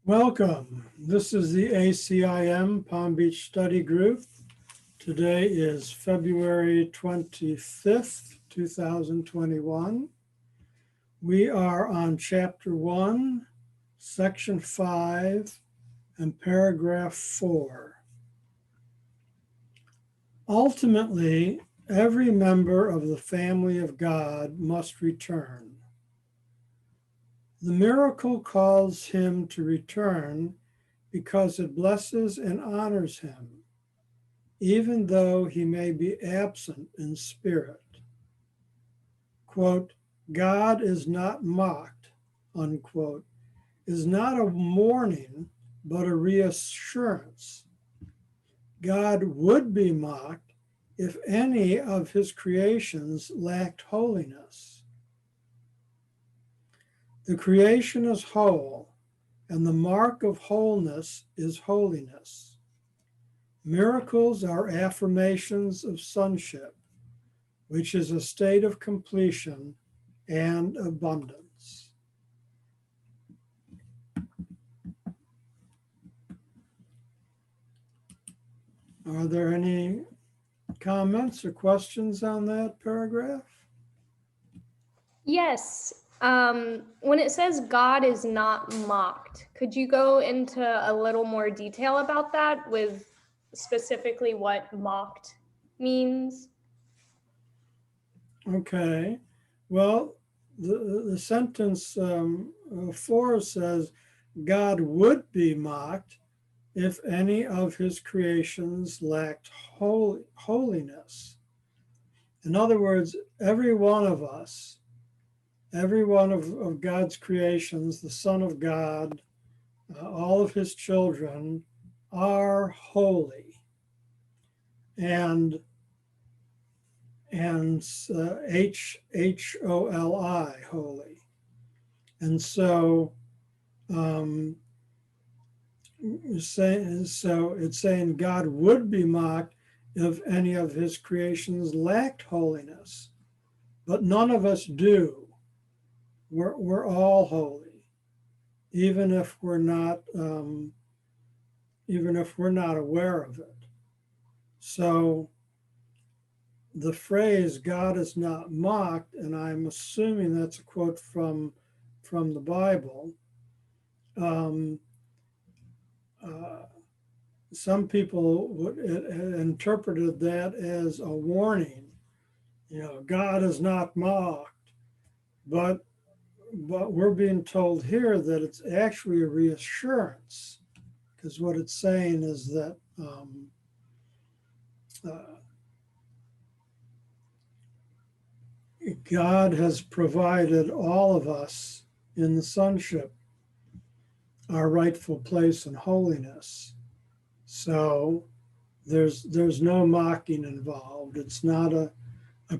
Welcome. This is the ACIM Palm Beach Study Group. Today is February 25th, 2021. We are on Chapter 1, Section 5, and Paragraph 4. Ultimately, every member of the family of God must return. The miracle calls him to return because it blesses and honors him, even though he may be absent in spirit. Quote, God is not mocked, unquote, is not a warning, but a reassurance. God would be mocked if any of his creations lacked holiness. The creation is whole, and the mark of wholeness is holiness. Miracles are affirmations of sonship, which is a state of completion and abundance. Are there any comments or questions on that paragraph? Yes. When it says God is not mocked, could you go into a little more detail about that with specifically what mocked means? Okay. Well, the sentence 4 says, God would be mocked if any of his creations lacked holiness. In other words, every one of us, every one of God's creations, the Son of God, all of his children are holy. And H-O-L-I, holy. And so it's saying God would be mocked if any of his creations lacked holiness, but none of us do. We're all holy, even if we're not aware of it. So the phrase "God is not mocked," and I'm assuming that's a quote from the Bible. Some people would interpreted that as a warning. You know, God is not mocked, but we're being told here that it's actually a reassurance, because what it's saying is that God has provided all of us in the sonship our rightful place in holiness. So there's no mocking involved. It's not a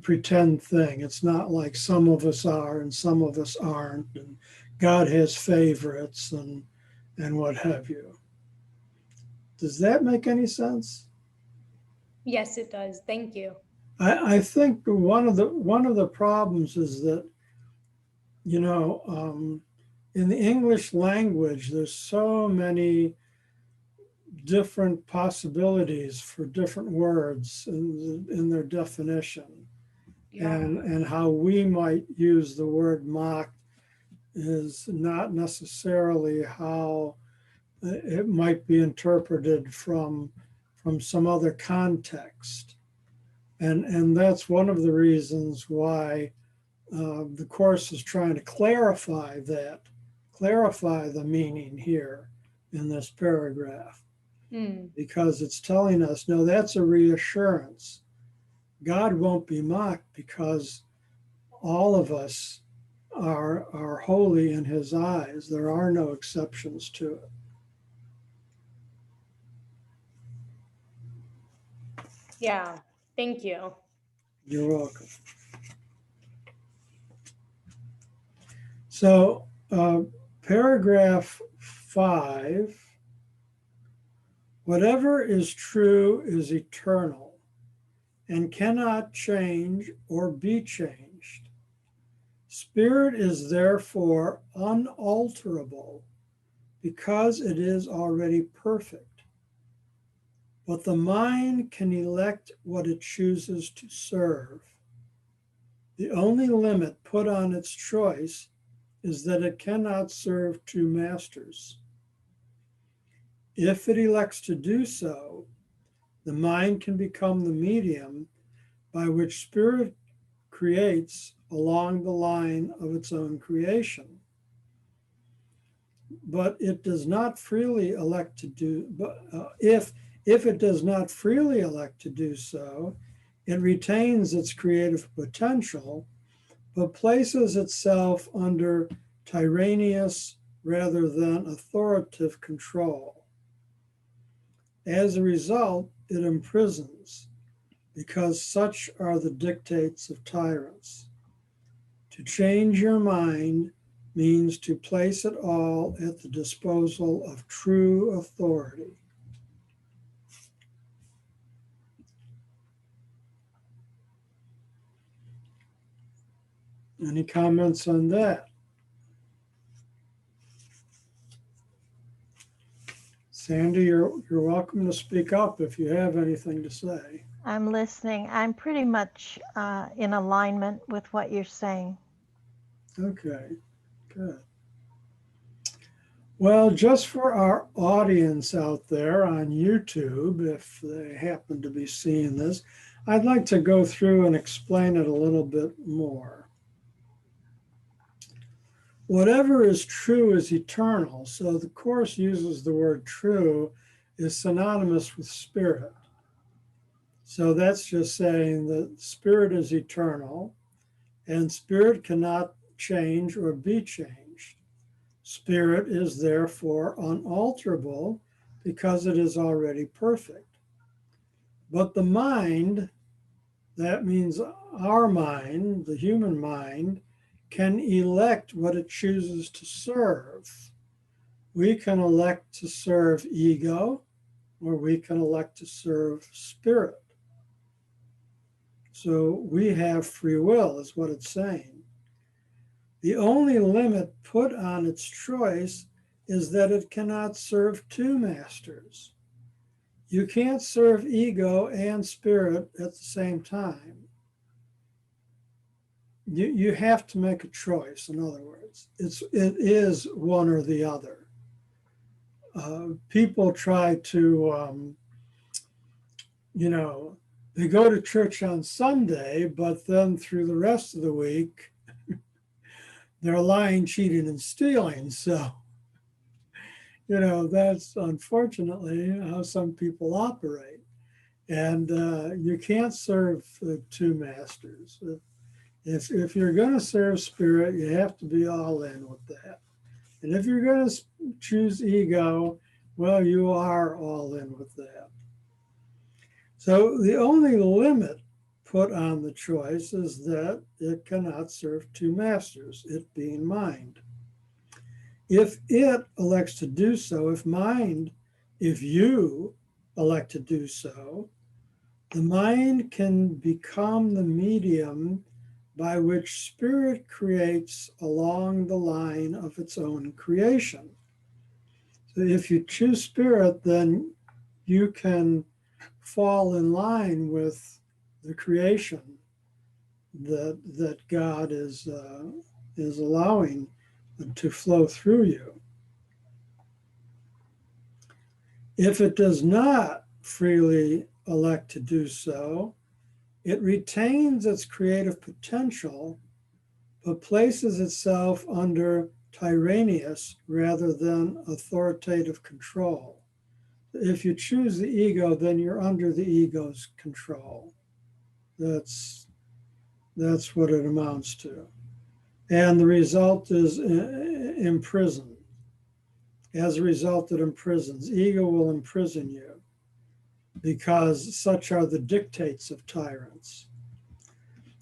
pretend thing. It's not like some of us are and some of us aren't, and God has favorites and what have you. Does that make any sense? Yes, it does. Thank you. I think one of the problems is that, you know, in the English language, there's so many different possibilities for different words in their definition. Yeah. And how we might use the word mocked is not necessarily how it might be interpreted from some other context. And that's one of the reasons why the course is trying to clarify the meaning here in this paragraph, because it's telling us, no, that's a reassurance. God won't be mocked because all of us are holy in his eyes. There are no exceptions to it. Yeah. Thank you. You're welcome. So paragraph 5, whatever is true is eternal and cannot change or be changed. Spirit is therefore unalterable because it is already perfect. But the mind can elect what it chooses to serve. The only limit put on its choice is that it cannot serve two masters. If it elects to do so, the mind can become the medium by which spirit creates along the line of its own creation. But it does not freely elect to do, if it does not freely elect to do so, it retains its creative potential, but places itself under tyrannous rather than authoritative control. As a result, it imprisons, because such are the dictates of tyrants. To change your mind means to place it all at the disposal of true authority. Any comments on that? Sandy, you're welcome to speak up if you have anything to say. I'm listening. I'm pretty much in alignment with what you're saying. Okay, good. Well, just for our audience out there on YouTube, if they happen to be seeing this, I'd like to go through and explain it a little bit more. Whatever is true is eternal. So the Course uses the word true is synonymous with spirit. So that's just saying that spirit is eternal and spirit cannot change or be changed. Spirit is therefore unalterable because it is already perfect. But the mind, that means our mind, the human mind, can elect what it chooses to serve. We can elect to serve ego, or we can elect to serve spirit. So we have free will, is what it's saying. The only limit put on its choice is that it cannot serve two masters. You can't serve ego and spirit at the same time. You have to make a choice, in other words. It is one or the other. People try to, they go to church on Sunday, but then through the rest of the week, they're lying, cheating, and stealing. So, that's unfortunately how some people operate. And you can't serve two masters. If you're going to serve spirit, you have to be all in with that. And if you're going to choose ego, well, you are all in with that. So the only limit put on the choice is that it cannot serve two masters, it being mind. If it elects to do so, if you elect to do so, the mind can become the medium by which spirit creates along the line of its own creation. So if you choose spirit, then you can fall in line with the creation that God is allowing to flow through you. If it does not freely elect to do so, it retains its creative potential, but places itself under tyrannous rather than authoritative control. If you choose the ego, then you're under the ego's control. That's what it amounts to. And the result is imprisoned. As a result, it imprisons. Ego will imprison you because such are the dictates of tyrants.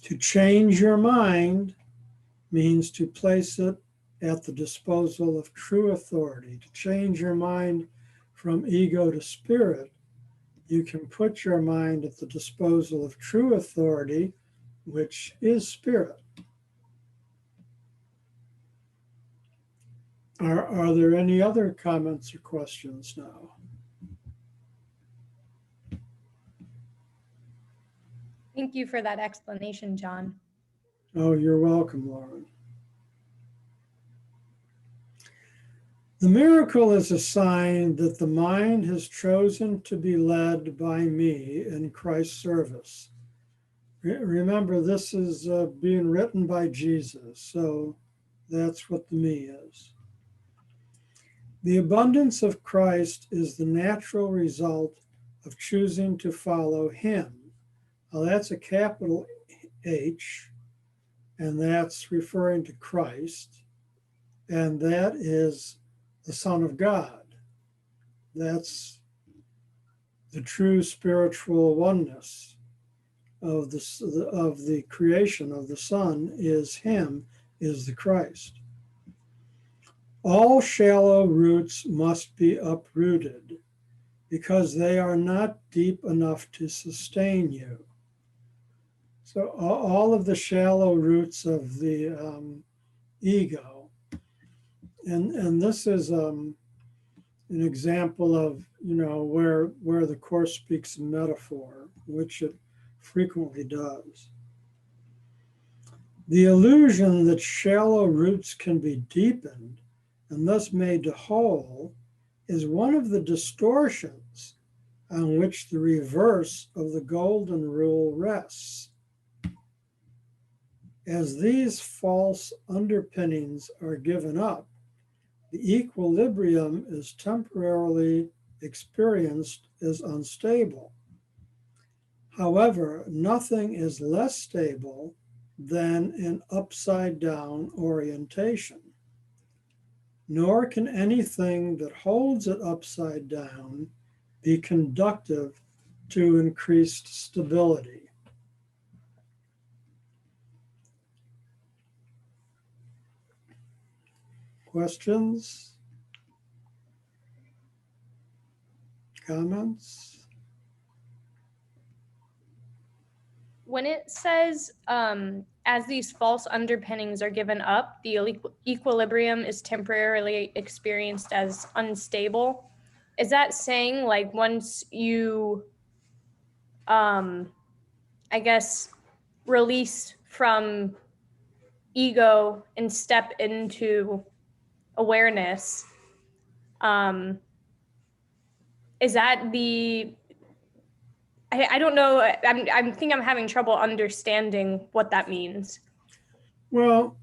To change your mind means to place it at the disposal of true authority. To change your mind from ego to spirit, you can put your mind at the disposal of true authority, which is spirit. Are there any other comments or questions now? Thank you for that explanation, John. Oh, you're welcome, Lauren. The miracle is a sign that the mind has chosen to be led by me in Christ's service. Remember, this is being written by Jesus, so that's what the me is. The abundance of Christ is the natural result of choosing to follow him. Now, that's a capital H, and that's referring to Christ, and that is the Son of God. That's the true spiritual oneness of the creation of the Son is him, is the Christ. All shallow roots must be uprooted because they are not deep enough to sustain you. So all of the shallow roots of the ego, and this is an example of, where the Course speaks in metaphor, which it frequently does. The illusion that shallow roots can be deepened and thus made to whole is one of the distortions on which the reverse of the golden rule rests. As these false underpinnings are given up, the equilibrium is temporarily experienced as unstable. However, nothing is less stable than an upside down orientation. Nor can anything that holds it upside down be conductive to increased stability. Questions? Comments? When it says, as these false underpinnings are given up, the equilibrium is temporarily experienced as unstable. Is that saying like once you, I guess, release from ego and step into awareness, is that the, I don't know, I think I'm having trouble understanding what that means. Well,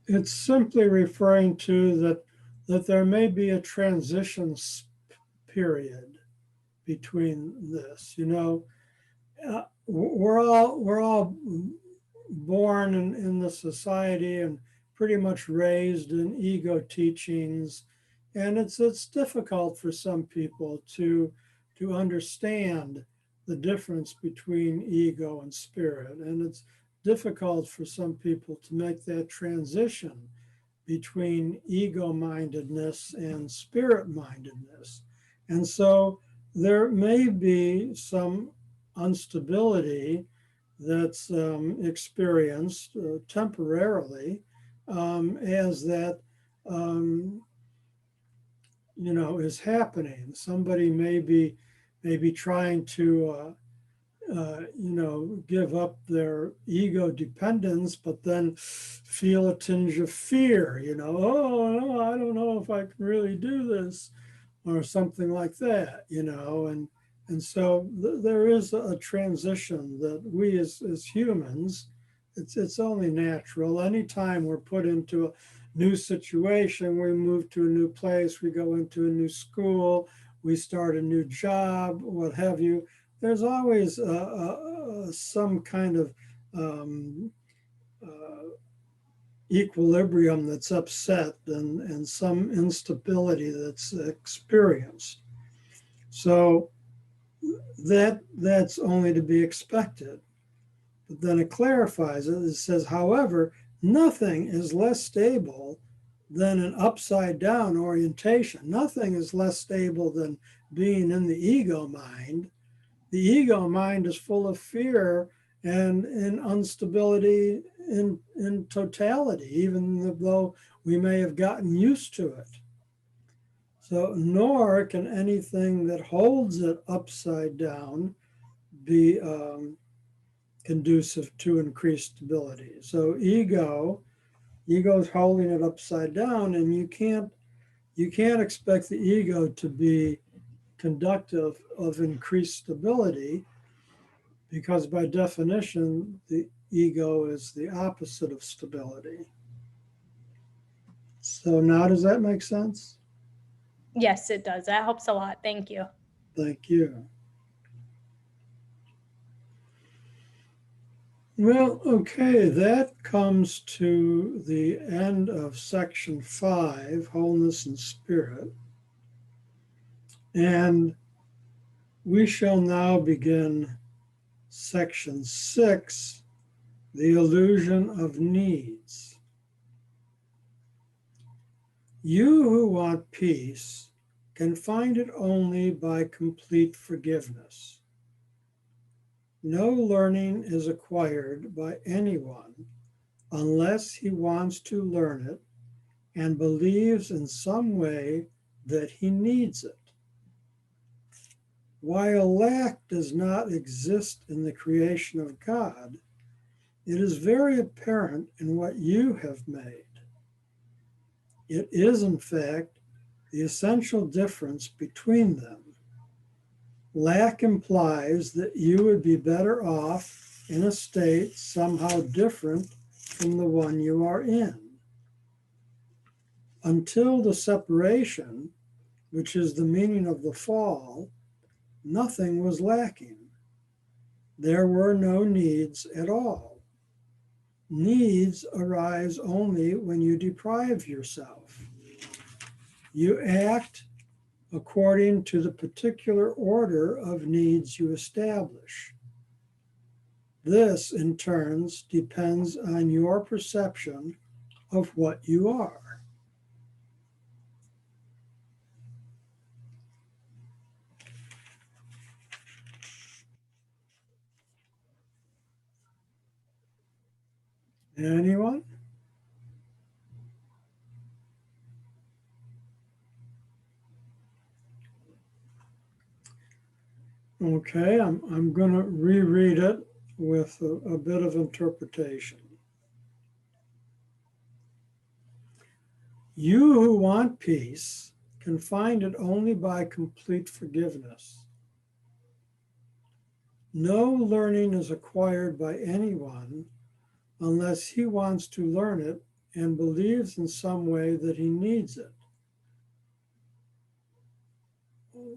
it's simply referring to that there may be a transition period between this. We're all born in the society and pretty much raised in ego teachings, and it's difficult for some people to understand the difference between ego and spirit, and it's difficult for some people to make that transition between ego-mindedness and spirit-mindedness. And so there may be some instability that's experienced temporarily as that is happening. Somebody may be trying to give up their ego dependence, but then feel a tinge of fear, oh, no, I don't know if I can really do this, or something like that, and so there is a transition that we as humans, it's only natural. Anytime we're put into a new situation, we move to a new place, we go into a new school, we start a new job, what have you, there's always some kind of equilibrium that's upset and some instability that's experienced. So that's only to be expected. But then it clarifies it. It says, however, nothing is less stable than an upside down orientation. Nothing is less stable than being in the ego mind. The ego mind is full of fear and instability in totality, even though we may have gotten used to it. So, nor can anything that holds it upside down be conducive to increased stability. So ego's holding it upside down, and you can't expect the ego to be conductive of increased stability, because by definition, the ego is the opposite of stability. So now does that make sense? Yes, it does. That helps a lot. Thank you. Thank you. Well, okay, that comes to the end of section 5, Wholeness and Spirit. And we shall now begin section 6, the illusion of needs. You who want peace can find it only by complete forgiveness. No learning is acquired by anyone unless he wants to learn it and believes in some way that he needs it. While lack does not exist in the creation of God, it is very apparent in what you have made. It is, in fact, the essential difference between them. Lack implies that you would be better off in a state somehow different from the one you are in. Until the separation, which is the meaning of the fall, nothing was lacking. There were no needs at all. Needs arise only when you deprive yourself. You act according to the particular order of needs you establish. This, in turn, depends on your perception of what you are. Anyone? Okay, I'm going to reread it with a bit of interpretation. You who want peace can find it only by complete forgiveness. No learning is acquired by anyone unless he wants to learn it and believes in some way that he needs it.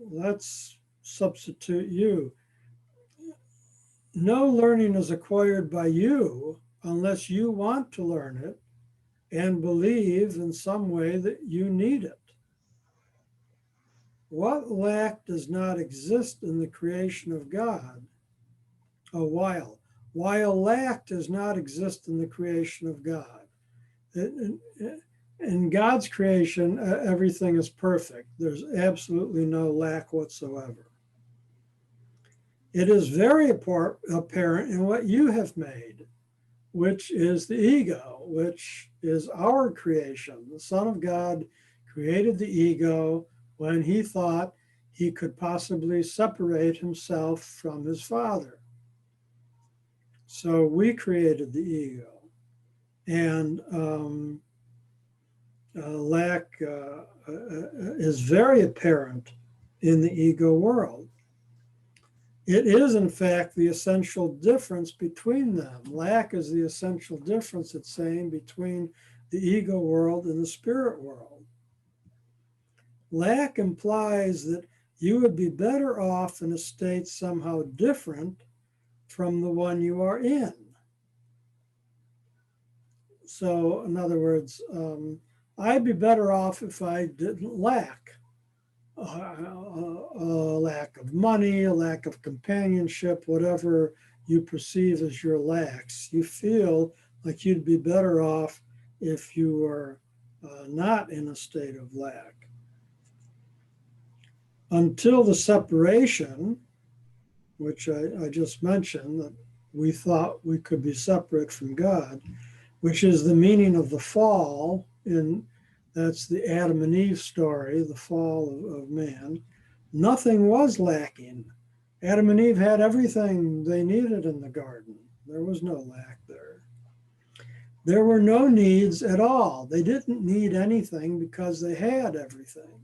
Let's substitute you. No learning is acquired by you unless you want to learn it and believe in some way that you need it. What lack does not exist in the creation of God? While lack does not exist in the creation of God. In God's creation, everything is perfect. There's absolutely no lack whatsoever. It is very apparent in what you have made, which is the ego, which is our creation. The Son of God created the ego when he thought he could possibly separate himself from his Father. So we created the ego. And lack is very apparent in the ego world. It is, in fact, the essential difference between them. Lack is the essential difference, it's saying, between the ego world and the spirit world. Lack implies that you would be better off in a state somehow different from the one you are in. So, in other words, I'd be better off if I didn't lack. A lack of money, a lack of companionship, whatever you perceive as your lacks. You feel like you'd be better off if you were not in a state of lack. Until the separation, which I just mentioned, that we thought we could be separate from God, which is the meaning of the fall in That's the Adam and Eve story, the fall of man. Nothing was lacking. Adam and Eve had everything they needed in the garden. There was no lack there. There were no needs at all. They didn't need anything because they had everything.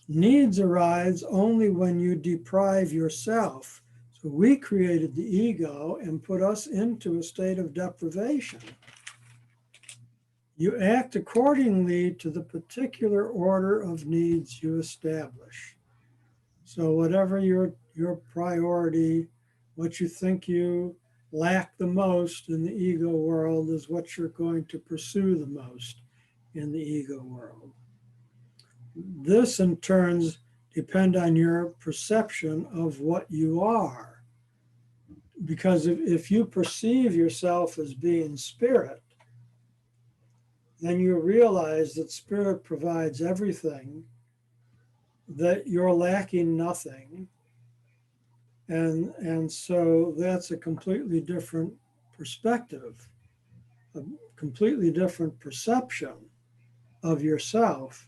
Needs arise only when you deprive yourself. So we created the ego and put us into a state of deprivation. You act accordingly to the particular order of needs you establish. So whatever your priority, what you think you lack the most in the ego world is what you're going to pursue the most in the ego world. This in turns depend on your perception of what you are. Because if you perceive yourself as being spirit, then you realize that spirit provides everything, that you're lacking nothing. And so that's a completely different perspective, a completely different perception of yourself,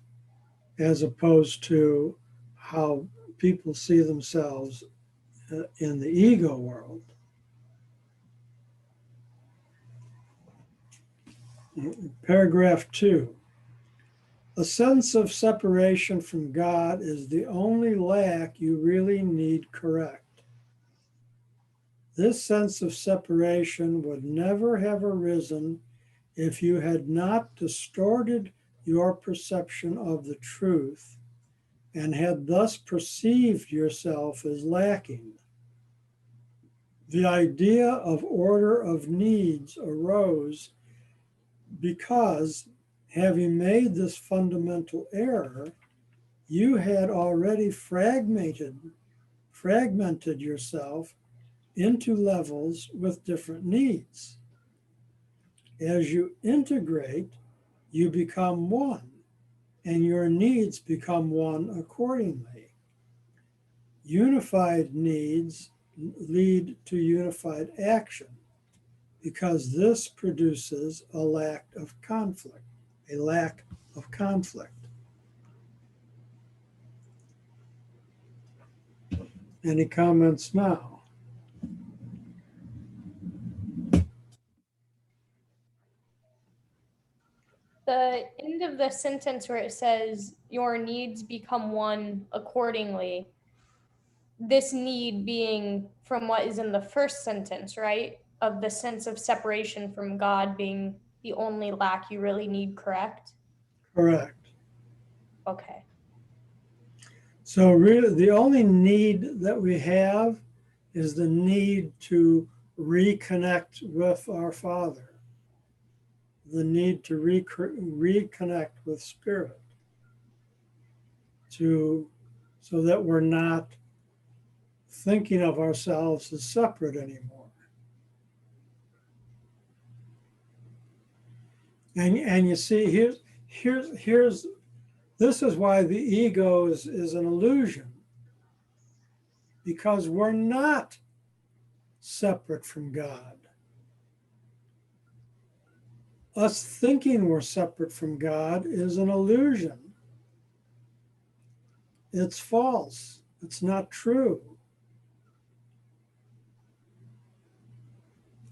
as opposed to how people see themselves in the ego world. Paragraph 2. A sense of separation from God is the only lack you really need correct. This sense of separation would never have arisen if you had not distorted your perception of the truth and had thus perceived yourself as lacking. The idea of order of needs arose because, having made this fundamental error, you had already fragmented yourself into levels with different needs. As you integrate, you become one, and your needs become one accordingly. Unified needs lead to unified action, because this produces a lack of conflict. Any comments now? The end of the sentence where it says, your needs become one accordingly, this need being from what is in the first sentence, right? Of the sense of separation from God being the only lack you really need, correct? Correct. Okay. So really the only need that we have is the need to reconnect with our Father, the need to reconnect with Spirit, so that we're not thinking of ourselves as separate anymore. And you see, here's this is why the ego is an illusion, because we're not separate from God. Us thinking we're separate from God is an illusion. It's false. It's not true.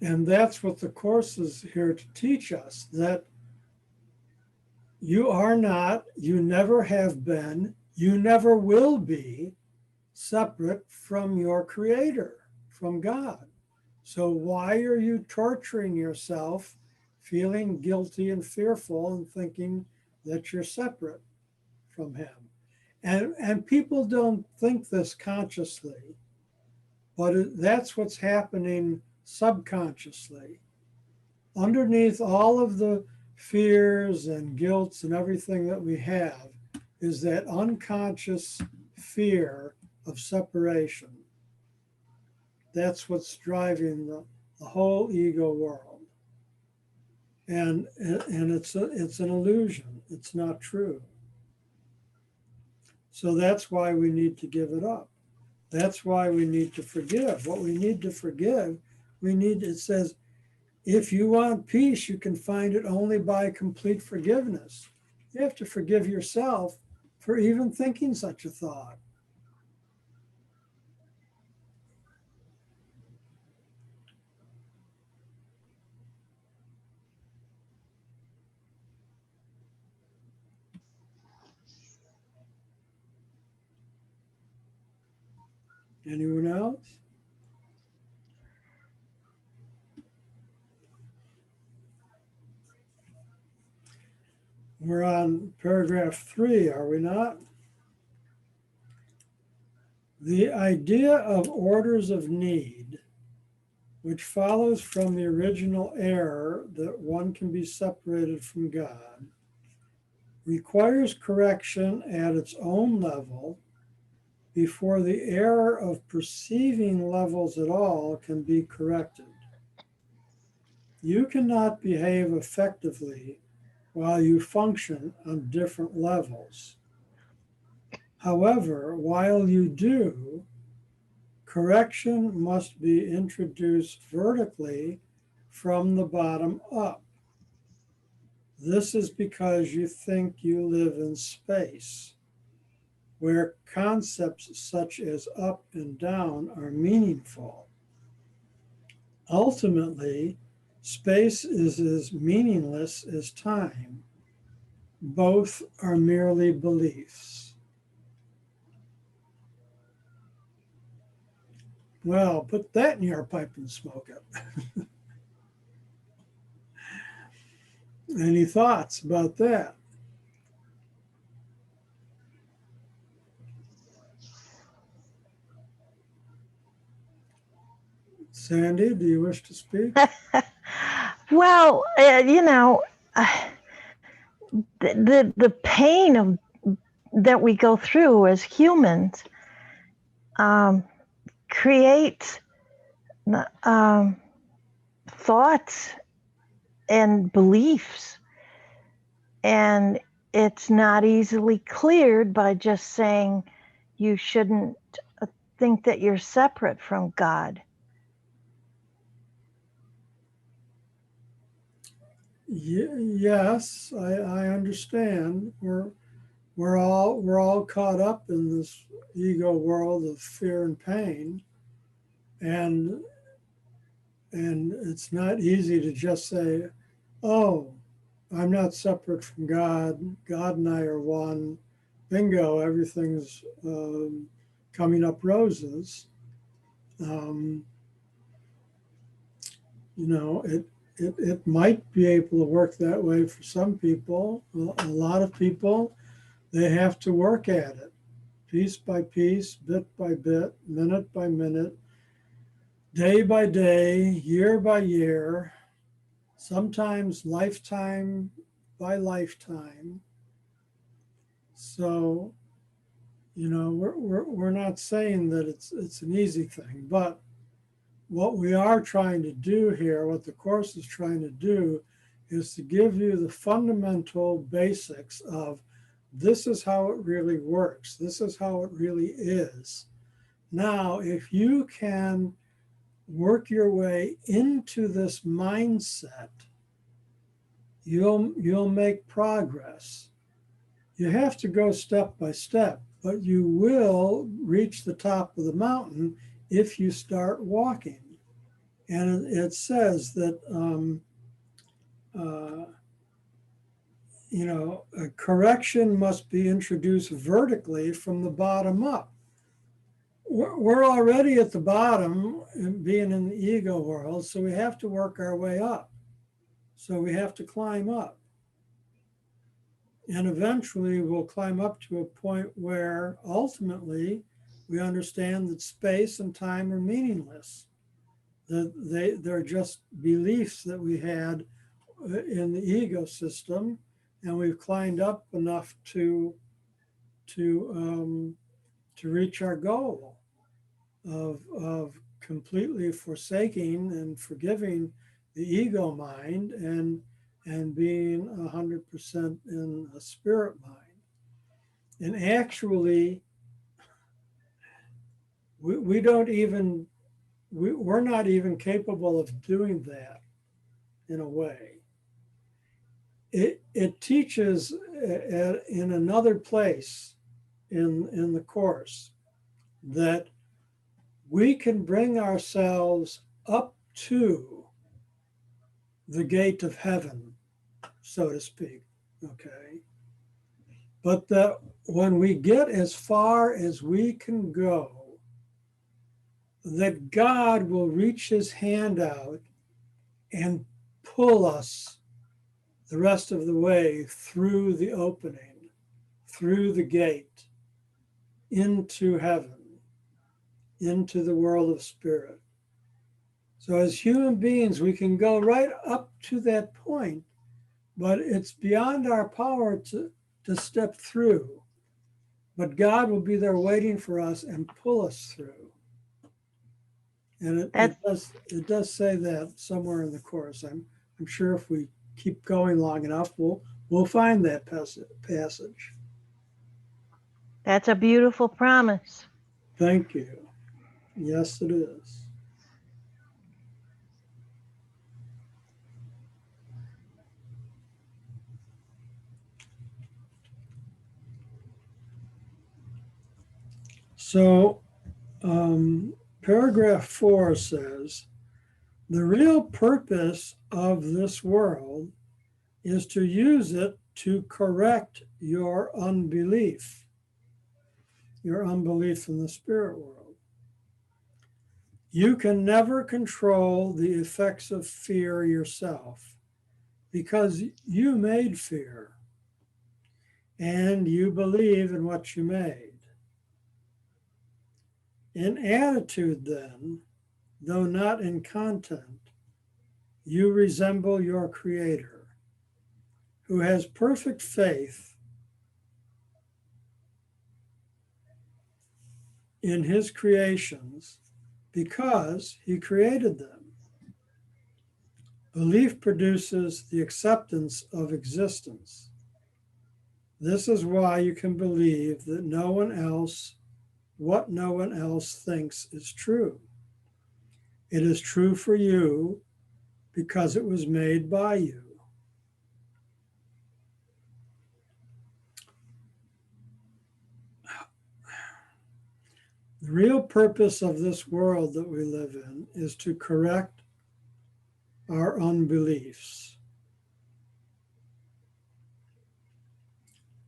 And that's what the Course is here to teach us, that you are not, you never have been, you never will be separate from your Creator, from God. So why are you torturing yourself, feeling guilty and fearful and thinking that you're separate from Him? And people don't think this consciously, but that's what's happening subconsciously. Underneath all of the fears and guilts and everything that we have is that unconscious fear of separation. That's what's driving the whole ego world. And it's an illusion. It's not true. So that's why we need to give it up. That's why we need to forgive. What we need to forgive, it says, If you want peace, you can find it only by complete forgiveness. You have to forgive yourself for even thinking such a thought. Anyone else? We're on paragraph 3, are we not? The idea of orders of need, which follows from the original error that one can be separated from God, requires correction at its own level before the error of perceiving levels at all can be corrected. You cannot behave effectively while you function on different levels. However, while you do, correction must be introduced vertically from the bottom up. This is because you think you live in space, where concepts such as up and down are meaningful. Ultimately, space is as meaningless as time. Both are merely beliefs. Well, put that in your pipe and smoke it. Any thoughts about that? Sandy, do you wish to speak? Well, the pain of that we go through as humans creates thoughts and beliefs, and it's not easily cleared by just saying you shouldn't think that you're separate from God. Yes, I understand. We're all caught up in this ego world of fear and pain, and it's not easy to just say, "Oh, I'm not separate from God. God and I are one. Bingo, everything's coming up roses." Um, it might be able to work that way for some people. A lot of people, they have to work at it, piece by piece, bit by bit, minute by minute, day by day, year by year, sometimes lifetime by lifetime. So, we're not saying that it's an easy thing, but what we are trying to do here, what the course is trying to do, is to give you the fundamental basics of this is how it really works. This is how it really is. Now, if you can work your way into this mindset, you'll make progress. You have to go step by step, but you will reach the top of the mountain if you start walking. And it says that a correction must be introduced vertically from the bottom up. We're already at the bottom, being in the ego world, so we have to work our way up. So we have to climb up. And eventually we'll climb up to a point where ultimately we understand that space and time are meaningless. That they're just beliefs that we had in the ego system, and we've climbed up enough to reach our goal of completely forsaking and forgiving the ego mind and being 100% in a spirit mind. And actually, we're not even capable of doing that. in a way. It teaches in another place in the course that we can bring ourselves up to the gate of heaven, so to speak, okay? But that when we get as far as we can go, that God will reach his hand out and pull us the rest of the way through the opening, through the gate, into heaven, into the world of spirit. So as human beings, we can go right up to that point, but it's beyond our power to step through. But God will be there waiting for us and pull us through. And it does say that somewhere in the course. I'm sure if we keep going long enough, we'll find that passage. That's a beautiful promise. Thank you. Yes, it is. So paragraph 4 says, the real purpose of this world is to use it to correct your unbelief in the spirit world. You can never control the effects of fear yourself because you made fear and you believe in what you made. In attitude, then, though not in content, you resemble your Creator, who has perfect faith in his creations because he created them. Belief produces the acceptance of existence. This is why you can believe that what no one else thinks is true. It is true for you because it was made by you. The real purpose of this world that we live in is to correct our unbeliefs,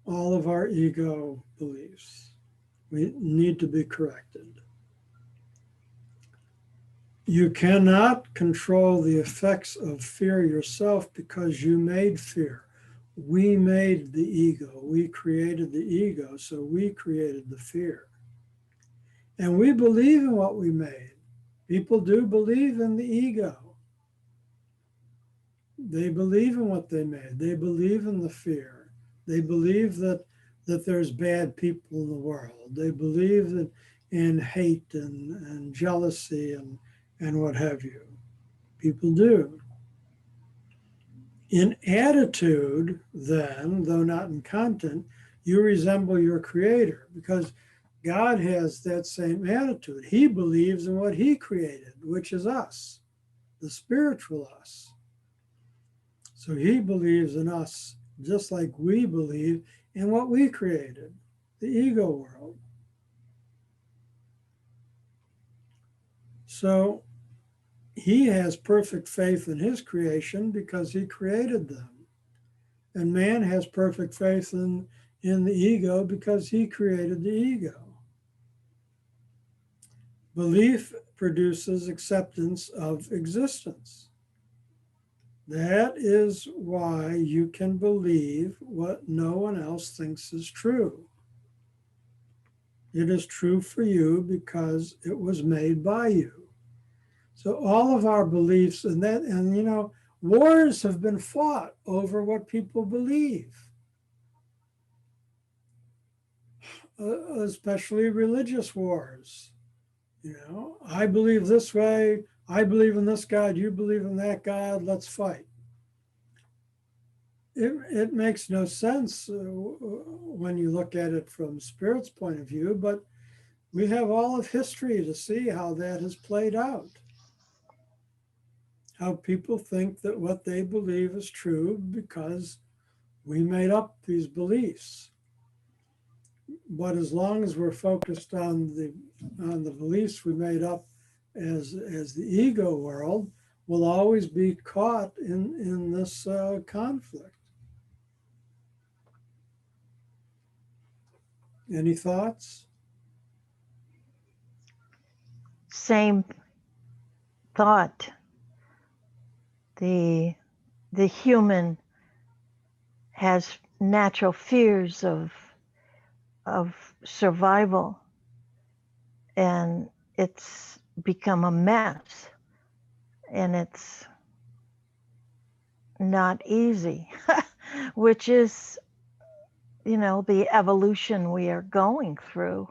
all of our ego beliefs. We need to be corrected. You cannot control the effects of fear yourself because you made fear. We made the ego. We created the ego, so we created the fear. And we believe in what we made. People do believe in the ego. They believe in what they made. They believe in the fear. They believe that there's bad people in the world. They believe in hate and jealousy and what have you. People do. In attitude, then, though not in content, you resemble your Creator because God has that same attitude. He believes in what he created, which is us, the spiritual us. So he believes in us just like we believe in what we created, the ego world. So he has perfect faith in his creation because he created them. And man has perfect faith in the ego because he created the ego. Belief produces acceptance of existence. That is why you can believe what no one else thinks is true. It is true for you because it was made by you. So all of our beliefs and wars have been fought over what people believe, especially religious wars. I believe this way, I believe in this God, you believe in that God, let's fight. It makes no sense when you look at it from Spirit's point of view, but we have all of history to see how that has played out. how people think that what they believe is true because we made up these beliefs. But as long as we're focused on the beliefs we made up as the ego world, we'll always be caught in this conflict. Any thoughts? Same thought. The human has natural fears of survival, and it's become a mess, and it's not easy, which is, the evolution we are going through.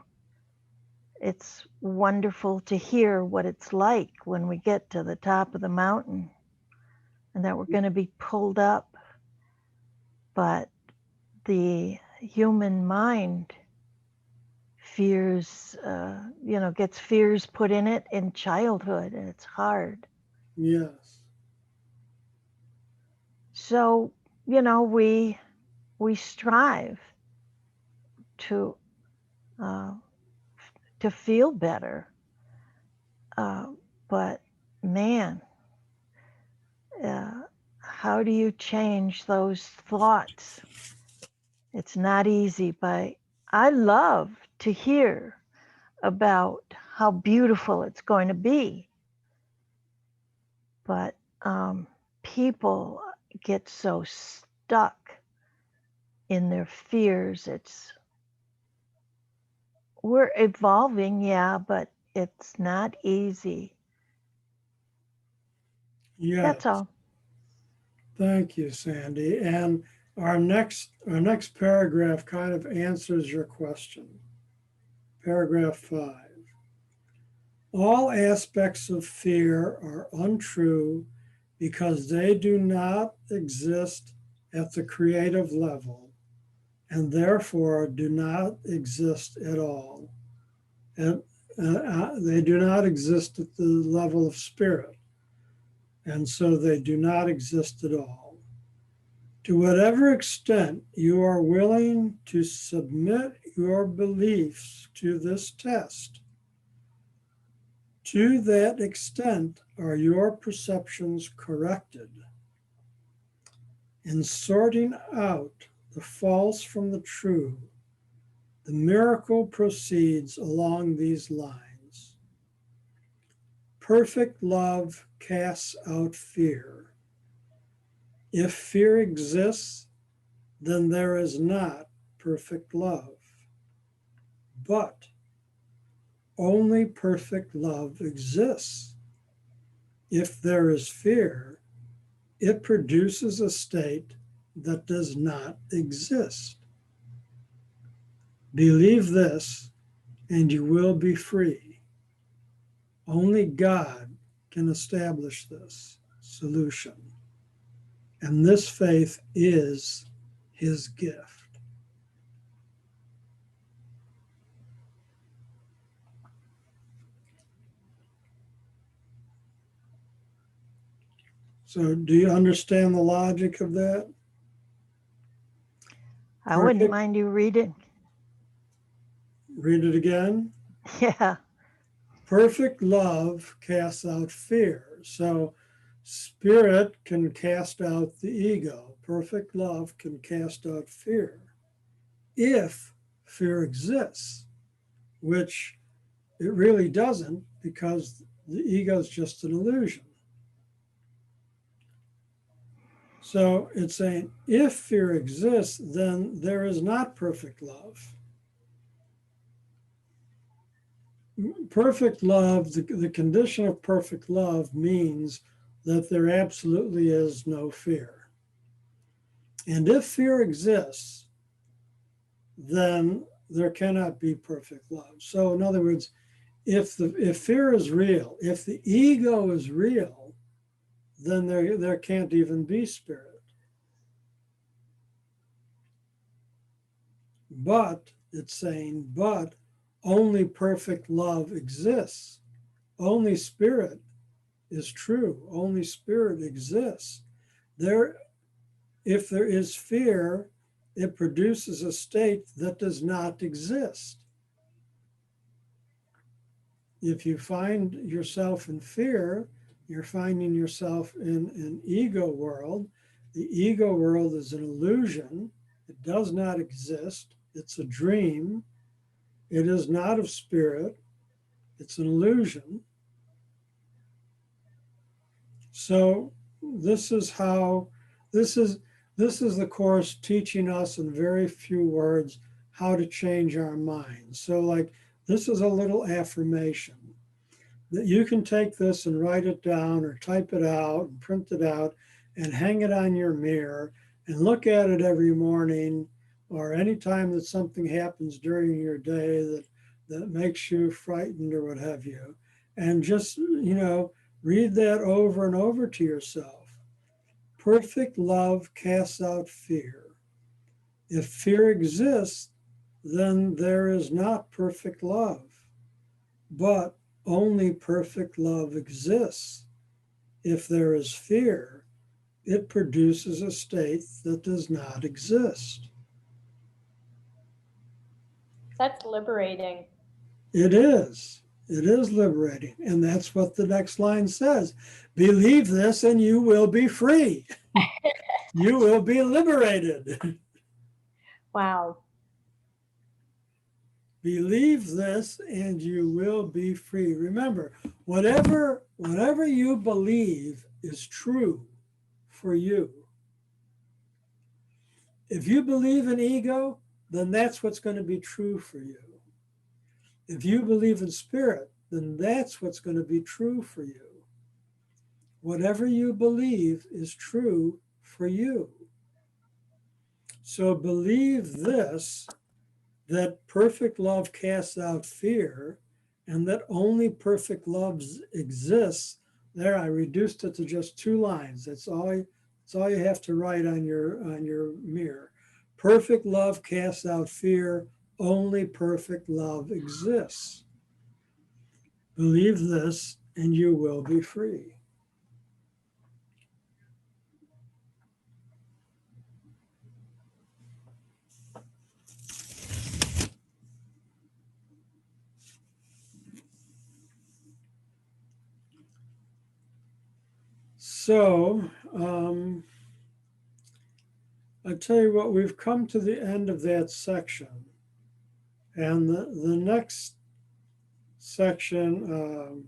It's wonderful to hear what it's like when we get to the top of the mountain and that we're going to be pulled up. But the human mind fears, gets fears put in it in childhood, and it's hard. Yes. So, we strive to feel better. But man, how do you change those thoughts? It's not easy, but I love to hear about how beautiful it's going to be. But people get so stuck in their fears. We're evolving, yeah, but it's not easy. Yes. That's all. Thank you, Sandy. And our next paragraph kind of answers your question. Paragraph 5. All aspects of fear are untrue because they do not exist at the creative level and therefore do not exist at all. And they do not exist at the level of spirit, and so they do not exist at all. To whatever extent you are willing to submit your beliefs to this test, to that extent are your perceptions corrected. In sorting out the false from the true, the miracle proceeds along these lines. Perfect love casts out fear. If fear exists, then there is not perfect love. But only perfect love exists. If there is fear, it produces a state that does not exist. Believe this, and you will be free. Only God can establish this solution. And this faith is his gift. So do you understand the logic of that? I wouldn't mind you reading. Read it again. Yeah. Perfect love casts out fear. So spirit can cast out the ego. Perfect love can cast out fear. If fear exists, which it really doesn't, because the ego is just an illusion. So it's saying if fear exists, then there is not perfect love. Perfect love, the condition of perfect love means that there absolutely is no fear. And if fear exists, then there cannot be perfect love. So in other words, if fear is real, if the ego is real, then there can't even be spirit. But it's saying, only perfect love exists. Only spirit is true. Only spirit exists. There, if there is fear, it produces a state that does not exist. If you find yourself in fear, you're finding yourself in an ego world. The ego world is an illusion. It does not exist. It's a dream. It is not of spirit. It's an illusion. So this is how, this is the Course teaching us in very few words how to change our minds. So like, this is a little affirmation that you can take this and write it down or type it out and print it out and hang it on your mirror and look at it every morning or anytime that something happens during your day that makes you frightened or what have you. And just, read that over and over to yourself. Perfect love casts out fear. If fear exists, then there is not perfect love. But only perfect love exists. If there is fear, it produces a state that does not exist. That's liberating. It is. It is liberating. And that's what the next line says. Believe this and you will be free. You will be liberated. Wow. Believe this and you will be free. Remember, whatever you believe is true for you. If you believe in ego, then that's what's going to be true for you. If you believe in spirit, then that's what's going to be true for you. Whatever you believe is true for you. So believe this, that perfect love casts out fear, and that only perfect love exists. There, I reduced it to just 2 lines. That's all you have to write on your mirror. Perfect love casts out fear. Only perfect love exists. Believe this, and you will be free. So, I tell you what, we've come to the end of that section. And the next section,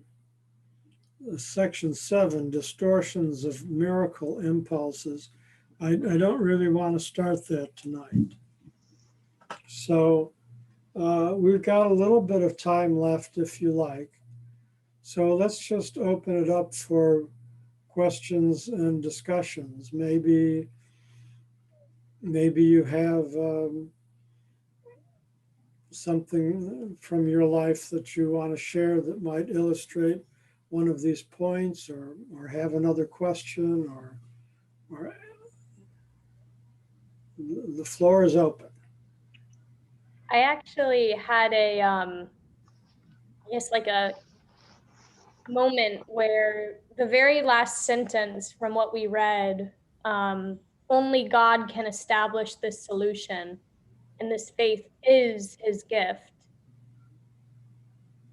section 7, distortions of miracle impulses, I don't really want to start that tonight. So we've got a little bit of time left if you like. So let's just open it up for questions and discussions. Maybe you have something from your life that you want to share that might illustrate one of these points, or have another question, or the floor is open. I actually had I guess like a moment where the very last sentence from what we read, only God can establish this solution, and this faith is his gift.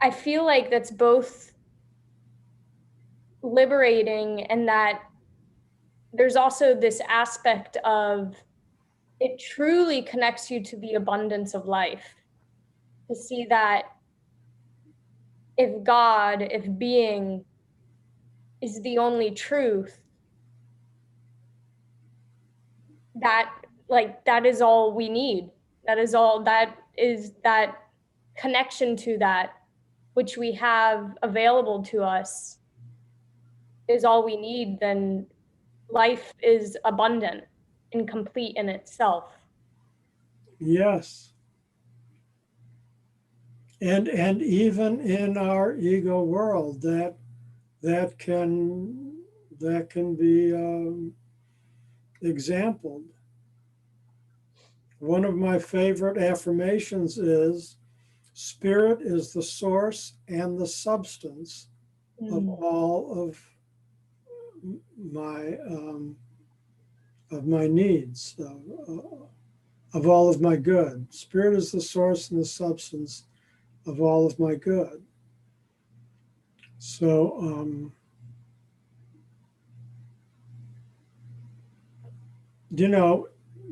I feel like that's both liberating, and that there's also this aspect of it truly connects you to the abundance of life, to see that if God, if being is the only truth, that is all we need. That is all, that is that connection to that which we have available to us is all we need. Then life is abundant and complete in itself. Yes. And even in our ego world, that can be exampled. One of my favorite affirmations is, spirit is the source and the substance of all of my of my needs, of all of my good. Spirit is the source and the substance of all of my good. So, you know,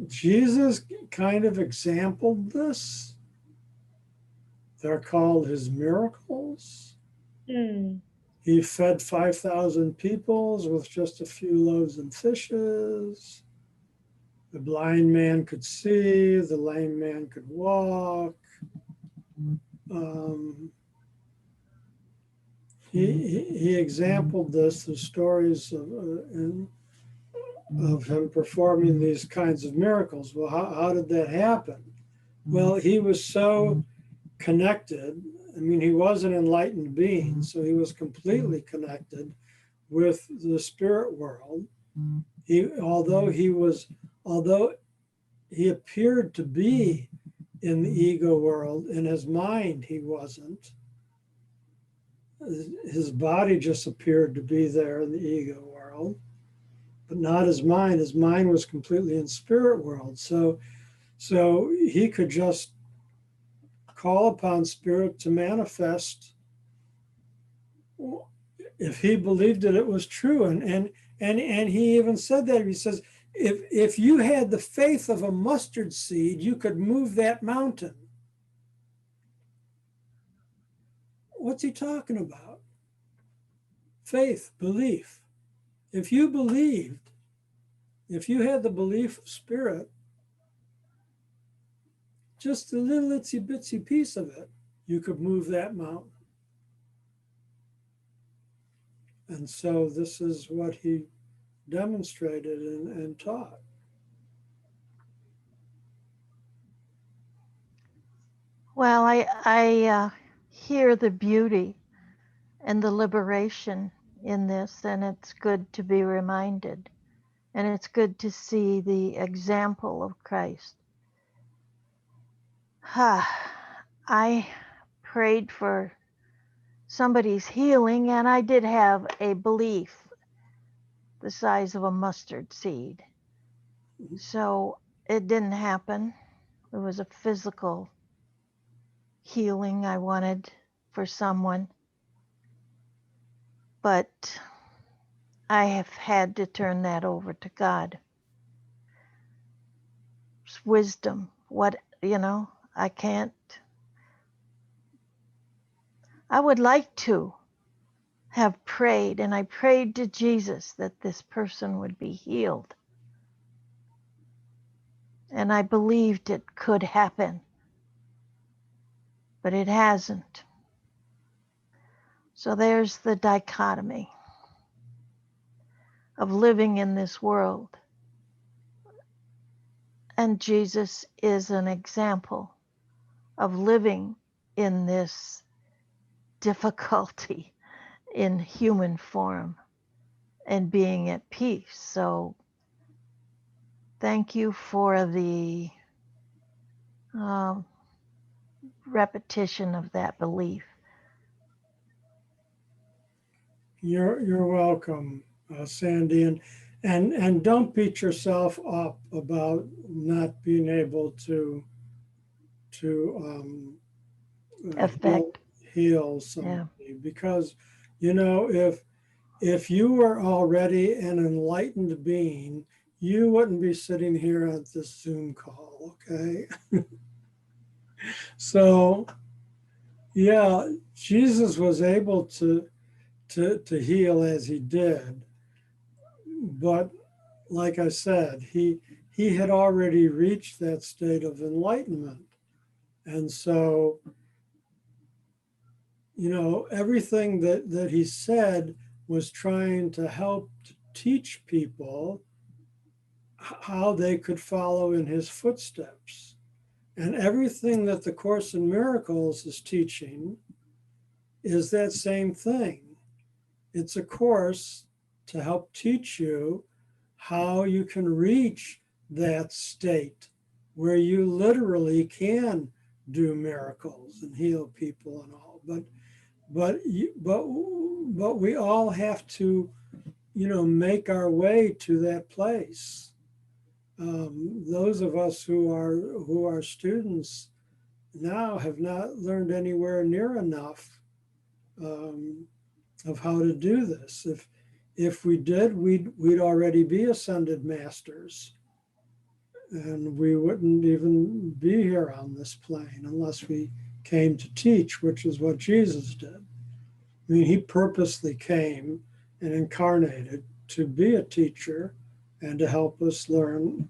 Jesus kind of exampled this. They're called his miracles. Mm. He fed 5,000 peoples with just a few loaves and fishes. The blind man could see, the lame man could walk. Um, he exampled this, the stories of him performing these kinds of miracles. Well, how did that happen? Well, he was so connected. I mean, he was an enlightened being, so he was completely connected with the spirit world. Although he appeared to be in the ego world, in his mind he wasn't. His body just appeared to be there in the ego world, but not his mind. His mind was completely in spirit world. So he could just call upon spirit to manifest if he believed that it was true. And he even said that. He says, if you had the faith of a mustard seed, you could move that mountain. What's he talking about? Faith, belief. If you believed, if you had the belief of spirit, just a little itsy bitsy piece of it, you could move that mountain. And so this is what he demonstrated and taught. Well, I hear the beauty and the liberation in this, and it's good to be reminded. And it's good to see the example of Christ. I prayed for somebody's healing, and I did have a belief the size of a mustard seed. So it didn't happen. It was a physical healing I wanted for someone. But I have had to turn that over to God. It's wisdom. I can't. I would like to have prayed, and I prayed to Jesus that this person would be healed. And I believed it could happen, but it hasn't. So there's the dichotomy of living in this world. And Jesus is an example of living in this difficulty in human form and being at peace. So thank you for the repetition of that belief. You're welcome, Sandy, and don't beat yourself up about not being able to Effect. heal somebody, because if you were already an enlightened being, you wouldn't be sitting here at this Zoom call, okay? So yeah, Jesus was able to heal as he did, but like I said, he had already reached that state of enlightenment. And so, everything that he said was trying to help to teach people how they could follow in his footsteps. And everything that the Course in Miracles is teaching is that same thing. It's a course to help teach you how you can reach that state where you literally can do miracles and heal people and all. But we all have to make our way to that place. Those of us who are students now have not learned anywhere near enough of how to do this. If we did, we'd already be ascended masters, and we wouldn't even be here on this plane unless we came to teach, which is what Jesus did. I mean, he purposely came and incarnated to be a teacher and to help us learn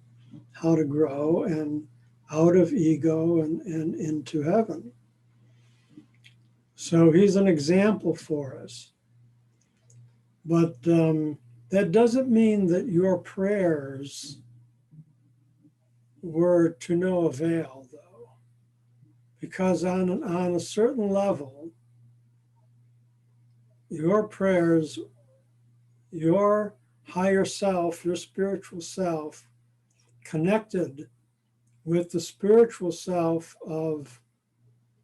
how to grow and out of ego and into heaven. So he's an example for us. But that doesn't mean that your prayers were to no avail, though, because on a certain level, your prayers, your higher self, your spiritual self, connected with the spiritual self of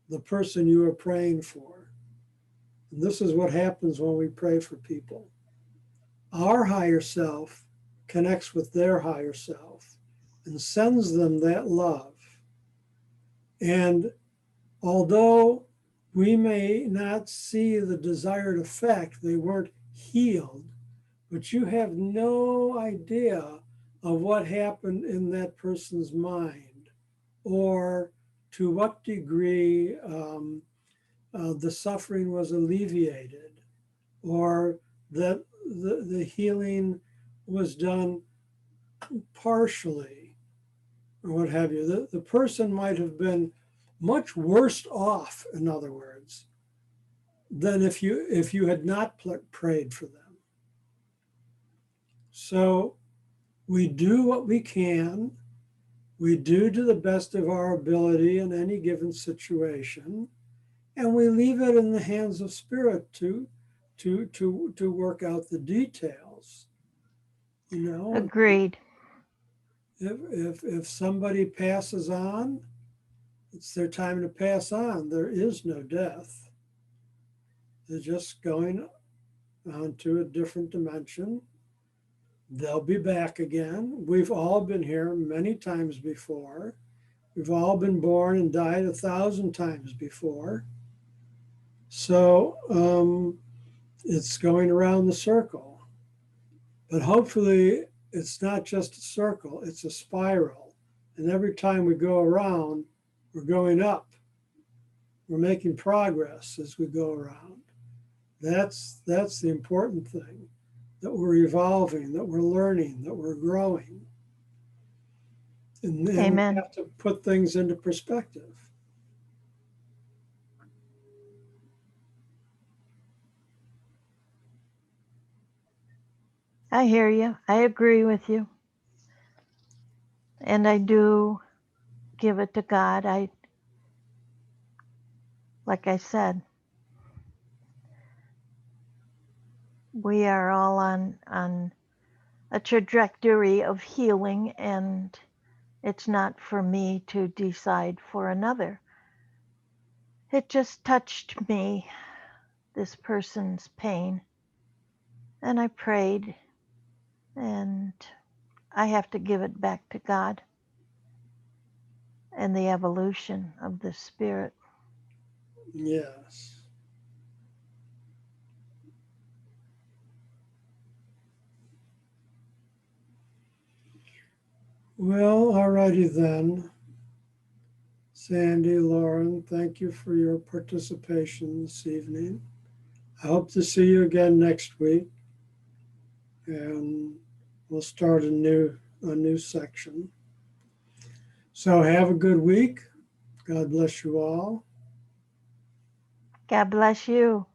the person you are praying for. And this is what happens when we pray for people. Our higher self connects with their higher self and sends them that love. And although we may not see the desired effect, they weren't healed, but you have no idea of what happened in that person's mind, or to what degree the suffering was alleviated, or that the healing was done partially, or what have you. The person might have been much worse off, in other words, than if you had not prayed for them. So we do what we can. We do to the best of our ability in any given situation, and we leave it in the hands of Spirit to work out the details. Agreed. If somebody passes on, it's their time to pass on. There is no death. They're just going on to a different dimension. They'll be back again. We've all been here many times before. We've all been born and died 1,000 times before. So it's going around the circle. But hopefully it's not just a circle, it's a spiral. And every time we go around, we're going up. We're making progress as we go around. That's the important thing, that we're evolving, that we're learning, that we're growing. And then Amen. we have to put things into perspective. I hear you. I agree with you. And I do give it to God. Like I said, we are all on a trajectory of healing, and it's not for me to decide for another. It just touched me, this person's pain, and I prayed, and I have to give it back to God and the evolution of the spirit. Yes. Well, alrighty then. Sandy, Lauren, thank you for your participation this evening. I hope to see you again next week, and we'll start a new section. So have a good week. God bless you all. God bless you.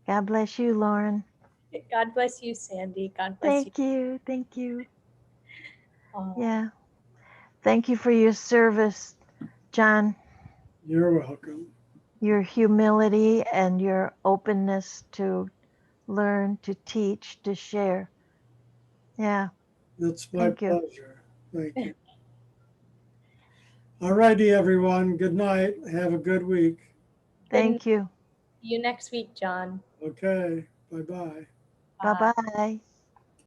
God bless you, Lauren. God bless you, Sandy. God bless Thank you. Thank you. you. Yeah. Thank you for your service, John. You're welcome. Your humility and your openness to learn, to teach, to share. Yeah. It's my Thank you. pleasure. Thank you. All righty, everyone. Good night. Have a good week. Thank you. See you next week, John. Okay. Bye-bye. Bye bye.